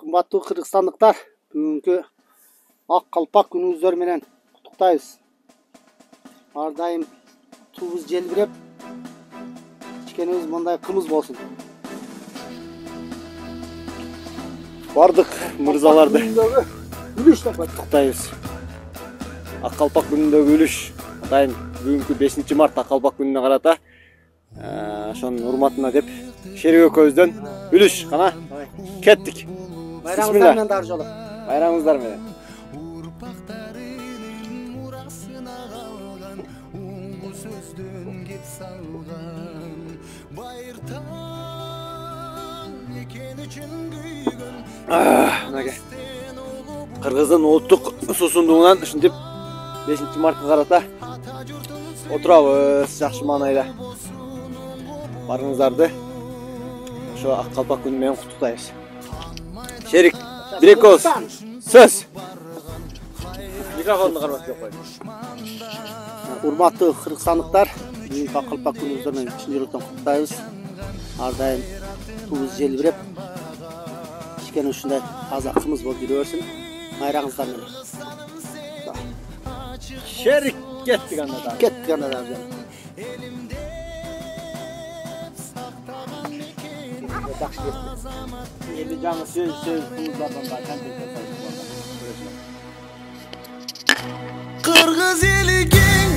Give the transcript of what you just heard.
Kımbattуу Kırgızstandыктар, бүгүнкү ак калпак күнүңүздөр менен куттуктайбыз. Ар дайым туубуз желбиреп, ичкенибиз мындай кымыз болсун. Бардык мырзаларды үлүш деп куттуктайбыз. Ак калпак күнүндөгү үлүш атайын бүгүнкү 5 март ак калпак күнүнө карата ошонун урматына деп Шерик экөөбүздөн үлүш кана кеттик. Bayramınızlar menен дагы жолу. Bayramыңыздар менен. Кыргыздын улуттук суусундугунан ушинтип 5 мартка карата отурабыз жакшы маанайда. Барыңыздарды ошо ак калпак күнү менен куттуктайбыз. Шерик, Дрекос, сөз. Микрофонду карматып коюң. Урматтуу кыргызстандыктар, бүгүнкү ак калпак күнүңүздөр менен чын жүрөктөн куттуктайбыз. Ар дайым туубуз желбиреп, ичкен ушундай таза кымыз болуп жүрө берсин. Майраңыздар менен. Şerik kettik anda da. Kettik anda da. Жақсы кетті. Енді жаңа сөз қымыздардан да контент жасайық. Қырғыз елі кең